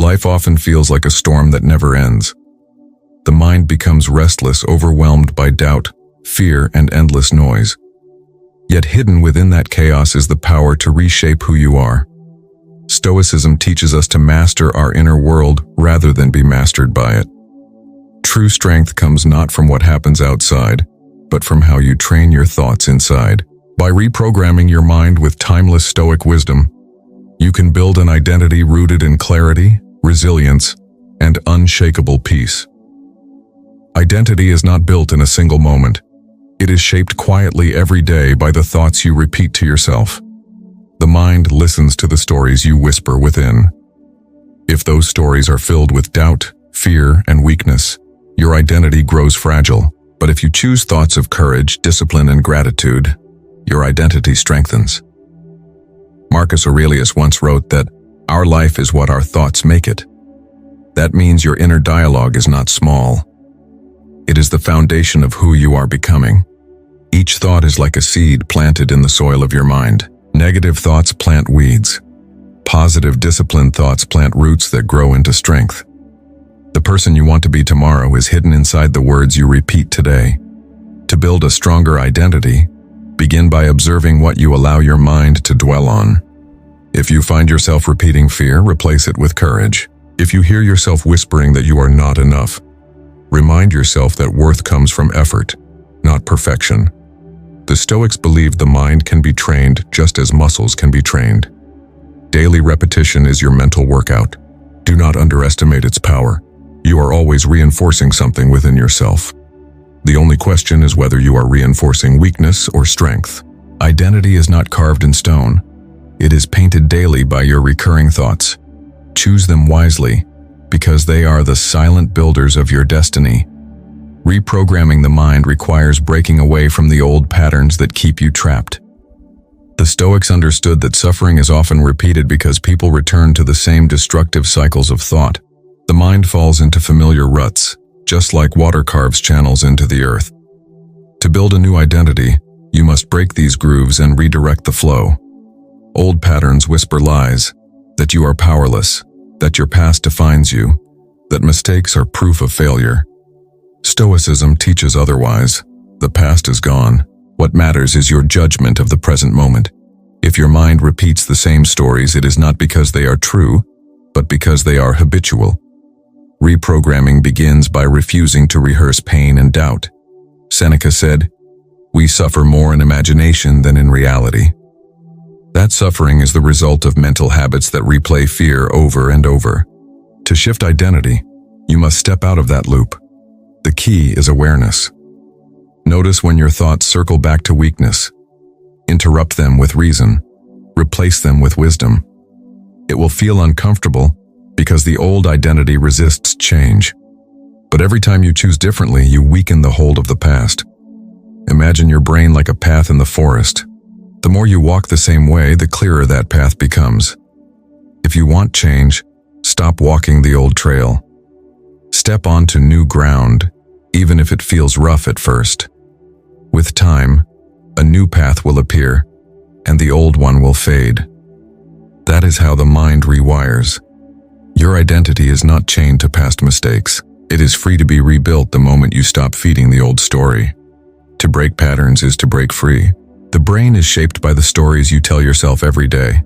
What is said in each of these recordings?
Life often feels like a storm that never ends. The mind becomes restless, overwhelmed by doubt, fear, and endless noise. Yet hidden within that chaos is the power to reshape who you are. Stoicism teaches us to master our inner world rather than be mastered by it. True strength comes not from what happens outside, but from how you train your thoughts inside. By reprogramming your mind with timeless Stoic wisdom, you can build an identity rooted in clarity, resilience, and unshakable peace. Identity is not built in a single moment. It is shaped quietly every day by the thoughts you repeat to yourself. The mind listens to the stories you whisper within. If those stories are filled with doubt, fear, and weakness, your identity grows fragile. But if you choose thoughts of courage, discipline, and gratitude, your identity strengthens. Marcus Aurelius once wrote that our life is what our thoughts make it. That means your inner dialogue is not small. It is the foundation of who you are becoming. Each thought is like a seed planted in the soil of your mind. Negative thoughts plant weeds. Positive, disciplined thoughts plant roots that grow into strength. The person you want to be tomorrow is hidden inside the words you repeat today. To build a stronger identity, begin by observing what you allow your mind to dwell on. If you find yourself repeating fear, replace it with courage. If you hear yourself whispering that you are not enough, remind yourself that worth comes from effort, not perfection. The Stoics believed the mind can be trained just as muscles can be trained. Daily repetition is your mental workout. Do not underestimate its power. You are always reinforcing something within yourself. The only question is whether you are reinforcing weakness or strength. Identity is not carved in stone. It is painted daily by your recurring thoughts. Choose them wisely, because they are the silent builders of your destiny. Reprogramming the mind requires breaking away from the old patterns that keep you trapped. The Stoics understood that suffering is often repeated because people return to the same destructive cycles of thought. The mind falls into familiar ruts, just like water carves channels into the earth. To build a new identity, you must break these grooves and redirect the flow. Old patterns whisper lies, that you are powerless, that your past defines you, that mistakes are proof of failure. Stoicism teaches otherwise. The past is gone. What matters is your judgment of the present moment. If your mind repeats the same stories, it is not because they are true, but because they are habitual. Reprogramming begins by refusing to rehearse pain and doubt. Seneca said, "We suffer more in imagination than in reality." That suffering is the result of mental habits that replay fear over and over. To shift identity, you must step out of that loop. The key is awareness. Notice when your thoughts circle back to weakness. Interrupt them with reason. Replace them with wisdom. It will feel uncomfortable because the old identity resists change. But every time you choose differently, you weaken the hold of the past. Imagine your brain like a path in the forest. The more you walk the same way, the clearer that path becomes. If you want change, stop walking the old trail. Step onto new ground, even if it feels rough at first. With time, a new path will appear, and the old one will fade. That is how the mind rewires. Your identity is not chained to past mistakes. It is free to be rebuilt the moment you stop feeding the old story. To break patterns is to break free. The brain is shaped by the stories you tell yourself every day.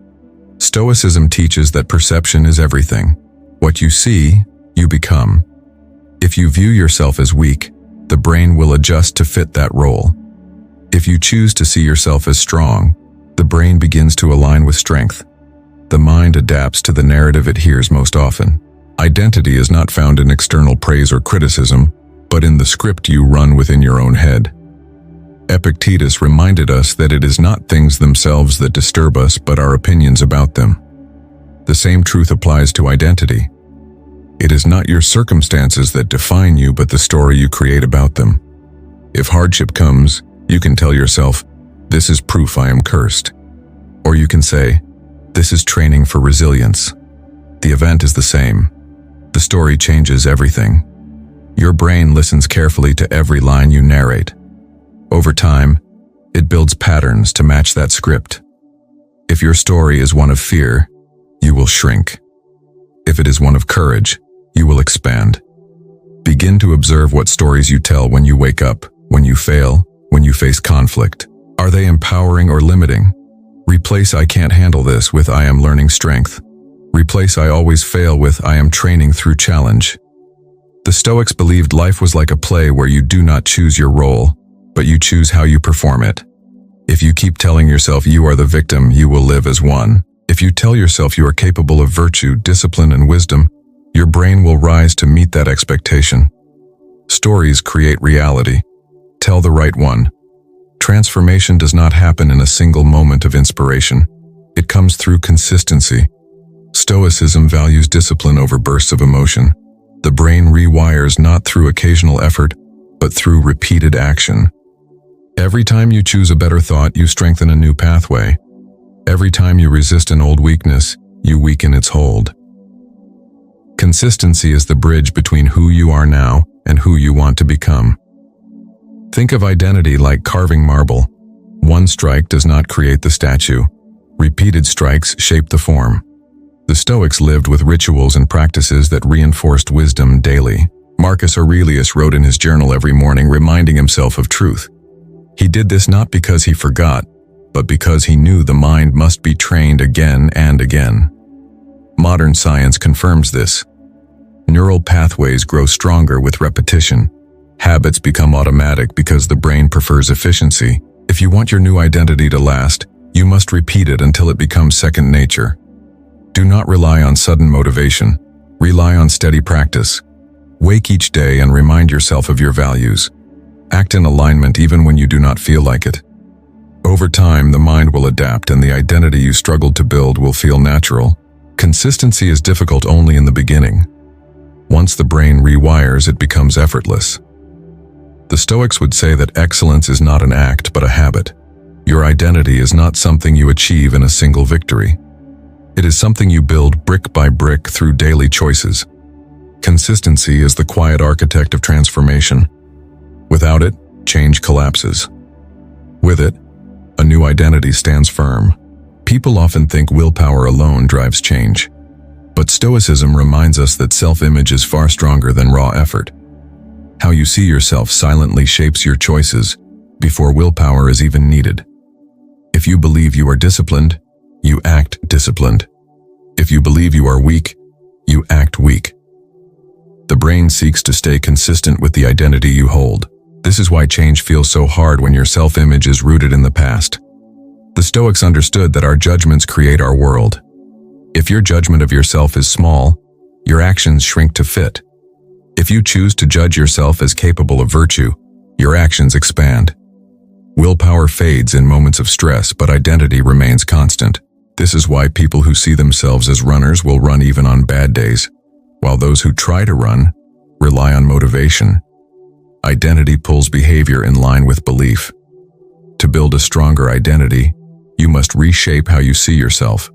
Stoicism teaches that perception is everything. What you see, you become. If you view yourself as weak, the brain will adjust to fit that role. If you choose to see yourself as strong, the brain begins to align with strength. The mind adapts to the narrative it hears most often. Identity is not found in external praise or criticism, but in the script you run within your own head. Epictetus reminded us that it is not things themselves that disturb us, but our opinions about them. The same truth applies to identity. It is not your circumstances that define you, but the story you create about them. If hardship comes, you can tell yourself, "This is proof I am cursed." Or you can say, "This is training for resilience." The event is the same. The story changes everything. Your brain listens carefully to every line you narrate. Over time, it builds patterns to match that script. If your story is one of fear, you will shrink. If it is one of courage, you will expand. Begin to observe what stories you tell when you wake up, when you fail, when you face conflict. Are they empowering or limiting? Replace "I can't handle this" with "I am learning strength." Replace "I always fail" with "I am training through challenge." The Stoics believed life was like a play where you do not choose your role, but you choose how you perform it. If you keep telling yourself you are the victim, you will live as one. If you tell yourself you are capable of virtue, discipline, and wisdom, your brain will rise to meet that expectation. Stories create reality. Tell the right one. Transformation does not happen in a single moment of inspiration. It comes through consistency. Stoicism values discipline over bursts of emotion. The brain rewires not through occasional effort, but through repeated action. Every time you choose a better thought, you strengthen a new pathway. Every time you resist an old weakness, you weaken its hold. Consistency is the bridge between who you are now and who you want to become. Think of identity like carving marble. One strike does not create the statue. Repeated strikes shape the form. The Stoics lived with rituals and practices that reinforced wisdom daily. Marcus Aurelius wrote in his journal every morning, reminding himself of truth. He did this not because he forgot, but because he knew the mind must be trained again and again. Modern science confirms this. Neural pathways grow stronger with repetition. Habits become automatic because the brain prefers efficiency. If you want your new identity to last, you must repeat it until it becomes second nature. Do not rely on sudden motivation. Rely on steady practice. Wake each day and remind yourself of your values. Act in alignment even when you do not feel like it. Over time, the mind will adapt and the identity you struggled to build will feel natural. Consistency is difficult only in the beginning. Once the brain rewires, it becomes effortless. The Stoics would say that excellence is not an act, but a habit. Your identity is not something you achieve in a single victory. It is something you build brick by brick through daily choices. Consistency is the quiet architect of transformation. Without it, change collapses. With it, a new identity stands firm. People often think willpower alone drives change. But Stoicism reminds us that self-image is far stronger than raw effort. How you see yourself silently shapes your choices before willpower is even needed. If you believe you are disciplined, you act disciplined. If you believe you are weak, you act weak. The brain seeks to stay consistent with the identity you hold. This is why change feels so hard when your self-image is rooted in the past. The Stoics understood that our judgments create our world. If your judgment of yourself is small, your actions shrink to fit. If you choose to judge yourself as capable of virtue, your actions expand. Willpower fades in moments of stress, but identity remains constant. This is why people who see themselves as runners will run even on bad days, while those who try to run rely on motivation. Identity pulls behavior in line with belief. To build a stronger identity, you must reshape how you see yourself.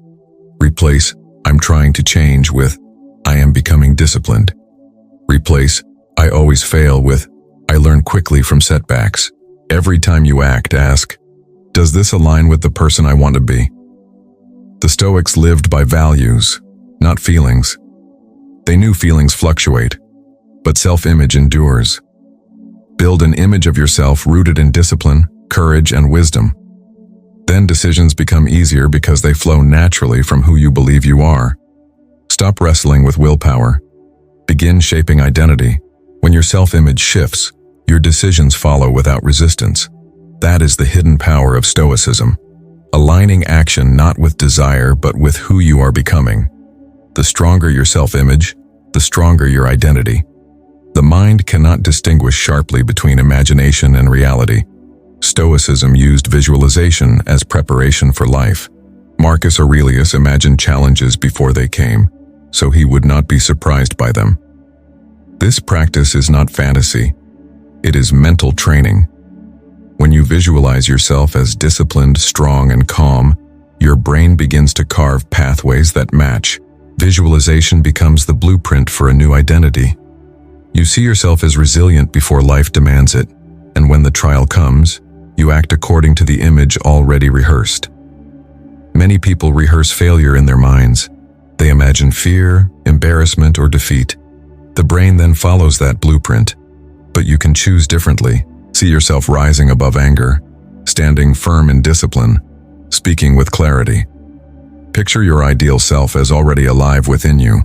Replace "I'm trying to change" with "I am becoming disciplined." Replace "I always fail" with "I learn quickly from setbacks." Every time you act, ask, does this align with the person I want to be? The Stoics lived by values, not feelings. They knew feelings fluctuate, but self-image endures. Build an image of yourself rooted in discipline, courage, and wisdom. Then decisions become easier because they flow naturally from who you believe you are. Stop wrestling with willpower. Begin shaping identity. When your self-image shifts, your decisions follow without resistance. That is the hidden power of Stoicism. Aligning action not with desire but with who you are becoming. The stronger your self-image, the stronger your identity. The mind cannot distinguish sharply between imagination and reality. Stoicism used visualization as preparation for life. Marcus Aurelius imagined challenges before they came, so he would not be surprised by them. This practice is not fantasy. It is mental training. When you visualize yourself as disciplined, strong, and calm, your brain begins to carve pathways that match. Visualization becomes the blueprint for a new identity. You see yourself as resilient before life demands it, and when the trial comes, you act according to the image already rehearsed. Many people rehearse failure in their minds. They imagine fear, embarrassment, or defeat. The brain then follows that blueprint. But you can choose differently. See yourself rising above anger, standing firm in discipline, speaking with clarity. Picture your ideal self as already alive within you.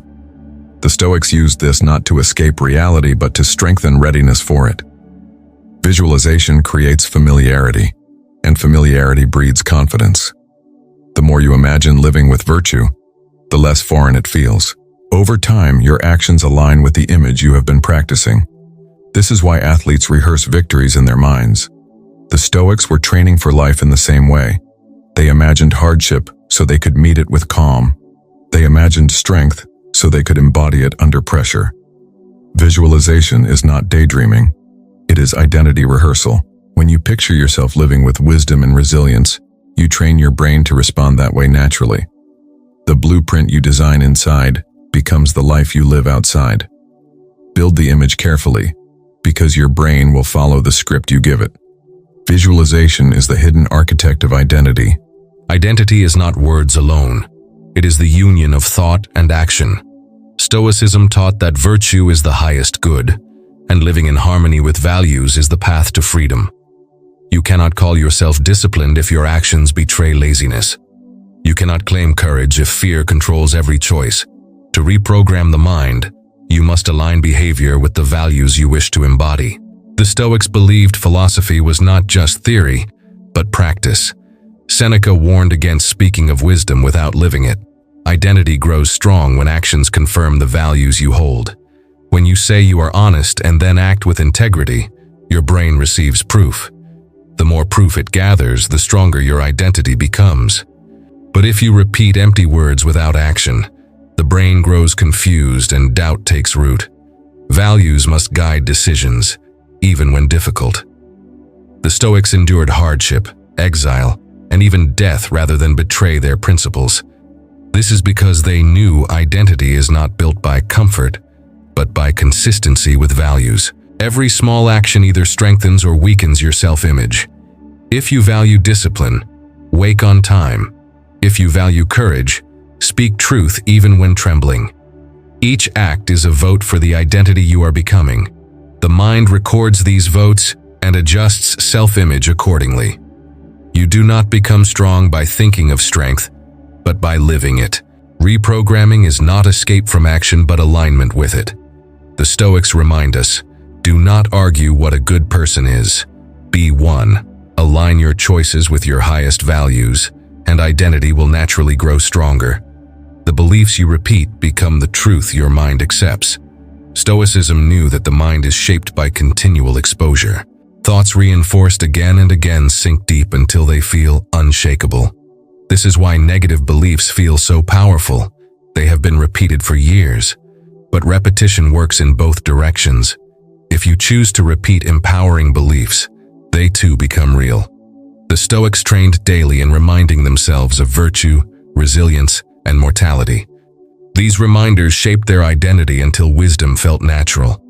The Stoics used this not to escape reality, but to strengthen readiness for it. Visualization creates familiarity, and familiarity breeds confidence. The more you imagine living with virtue, the less foreign it feels. Over time, your actions align with the image you have been practicing. This is why athletes rehearse victories in their minds. The Stoics were training for life in the same way. They imagined hardship so they could meet it with calm. They imagined strength so they could embody it under pressure. Visualization is not daydreaming. It is identity rehearsal. When you picture yourself living with wisdom and resilience, you train your brain to respond that way naturally. The blueprint you design inside becomes the life you live outside. Build the image carefully, because your brain will follow the script you give it. Visualization is the hidden architect of identity. Identity is not words alone. It is the union of thought and action. Stoicism taught that virtue is the highest good, and living in harmony with values is the path to freedom. You cannot call yourself disciplined if your actions betray laziness. You cannot claim courage if fear controls every choice. To reprogram the mind, you must align behavior with the values you wish to embody. The Stoics believed philosophy was not just theory, but practice. Seneca warned against speaking of wisdom without living it. Identity grows strong when actions confirm the values you hold. When you say you are honest and then act with integrity, your brain receives proof. The more proof it gathers, the stronger your identity becomes. But if you repeat empty words without action, the brain grows confused and doubt takes root. Values must guide decisions, even when difficult. The Stoics endured hardship, exile, and even death rather than betray their principles. This is because they knew identity is not built by comfort, but by consistency with values. Every small action either strengthens or weakens your self-image. If you value discipline, wake on time. If you value courage, speak truth even when trembling. Each act is a vote for the identity you are becoming. The mind records these votes and adjusts self-image accordingly. You do not become strong by thinking of strength, but by living it. Reprogramming is not escape from action but alignment with it. The Stoics remind us, do not argue what a good person is. Be one. Align your choices with your highest values, and identity will naturally grow stronger. The beliefs you repeat become the truth your mind accepts. Stoicism knew that the mind is shaped by continual exposure. Thoughts reinforced again and again sink deep until they feel unshakable. This is why negative beliefs feel so powerful. They have been repeated for years. But repetition works in both directions. If you choose to repeat empowering beliefs, they too become real. The Stoics trained daily in reminding themselves of virtue, resilience, and mortality. These reminders shaped their identity until wisdom felt natural.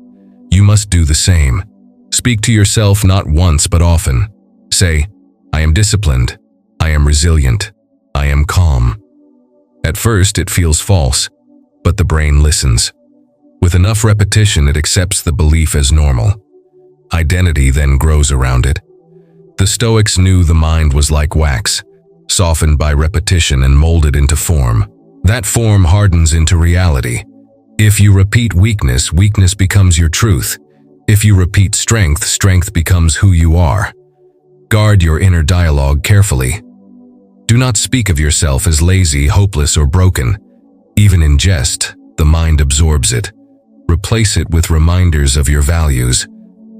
You must do the same. Speak to yourself not once but often. Say, I am disciplined. I am resilient. I am calm. At first it feels false, but the brain listens. With enough repetition, it accepts the belief as normal. Identity then grows around it. The Stoics knew the mind was like wax, softened by repetition and molded into form. That form hardens into reality. If you repeat weakness, weakness becomes your truth. If you repeat strength, strength becomes who you are. Guard your inner dialogue carefully. Do not speak of yourself as lazy, hopeless, or broken. Even in jest, the mind absorbs it. Replace it with reminders of your values.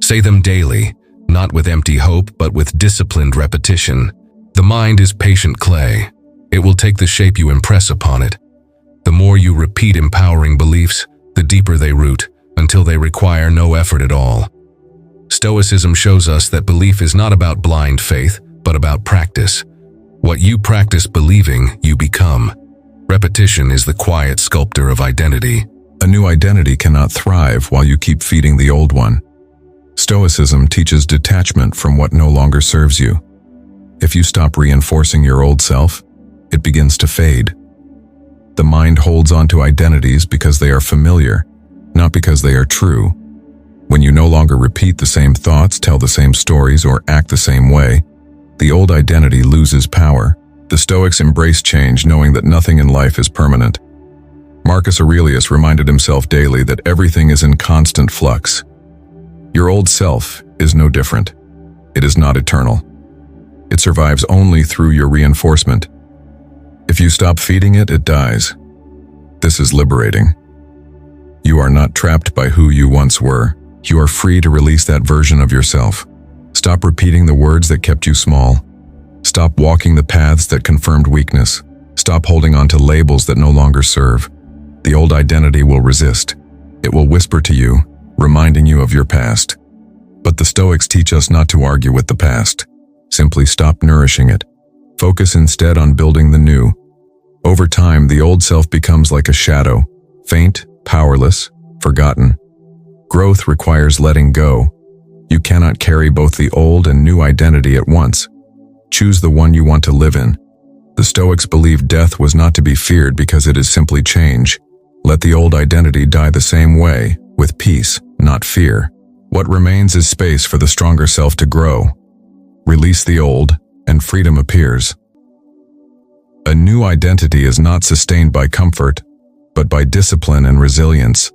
Say them daily, not with empty hope, but with disciplined repetition. The mind is patient clay. It will take the shape you impress upon it. The more you repeat empowering beliefs, the deeper they root, until they require no effort at all. Stoicism shows us that belief is not about blind faith, but about practice. What you practice believing, you become. Repetition is the quiet sculptor of identity. A new identity cannot thrive while you keep feeding the old one. Stoicism teaches detachment from what no longer serves you. If you stop reinforcing your old self, it begins to fade. The mind holds on to identities because they are familiar, not because they are true. When you no longer repeat the same thoughts, tell the same stories, or act the same way, the old identity loses power. The Stoics embrace change, knowing that nothing in life is permanent. Marcus Aurelius reminded himself daily that everything is in constant flux. Your old self is no different. It is not eternal. It survives only through your reinforcement. If you stop feeding it, it dies. This is liberating. You are not trapped by who you once were. You are free to release that version of yourself. Stop repeating the words that kept you small. Stop walking the paths that confirmed weakness. Stop holding on to labels that no longer serve. The old identity will resist. It will whisper to you, reminding you of your past. But the Stoics teach us not to argue with the past. Simply stop nourishing it. Focus instead on building the new. Over time, the old self becomes like a shadow, faint, powerless, forgotten. Growth requires letting go. You cannot carry both the old and new identity at once. Choose the one you want to live in. The Stoics believed death was not to be feared because it is simply change. Let the old identity die the same way, with peace, not fear. What remains is space for the stronger self to grow. Release the old, and freedom appears. A new identity is not sustained by comfort, but by discipline and resilience.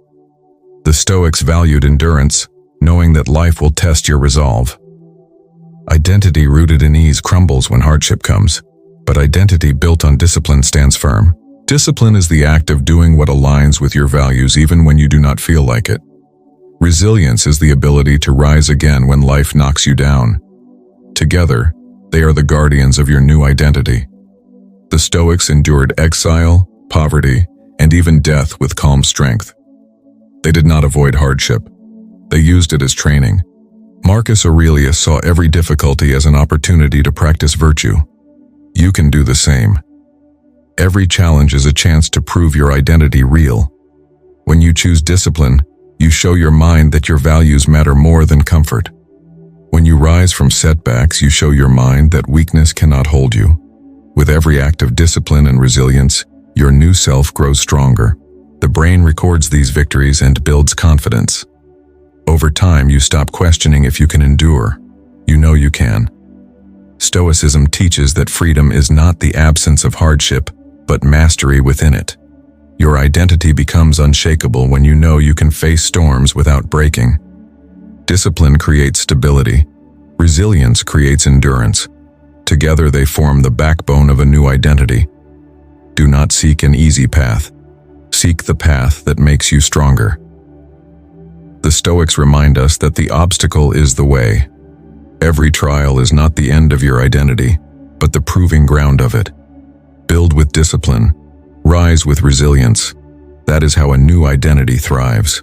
The Stoics valued endurance, knowing that life will test your resolve. Identity rooted in ease crumbles when hardship comes, but identity built on discipline stands firm. Discipline is the act of doing what aligns with your values even when you do not feel like it. Resilience is the ability to rise again when life knocks you down. Together, they are the guardians of your new identity. The Stoics endured exile, poverty, and even death with calm strength. They did not avoid hardship. They used it as training. Marcus Aurelius saw every difficulty as an opportunity to practice virtue. You can do the same. Every challenge is a chance to prove your identity real. When you choose discipline, you show your mind that your values matter more than comfort. When you rise from setbacks, you show your mind that weakness cannot hold you. With every act of discipline and resilience, your new self grows stronger. The brain records these victories and builds confidence. Over time, you stop questioning if you can endure. You know you can. Stoicism teaches that freedom is not the absence of hardship, but mastery within it. Your identity becomes unshakable when you know you can face storms without breaking. Discipline creates stability. Resilience creates endurance. Together they form the backbone of a new identity. Do not seek an easy path. Seek the path that makes you stronger. The Stoics remind us that the obstacle is the way. Every trial is not the end of your identity, but the proving ground of it. Build with discipline. Rise with resilience. That is how a new identity thrives.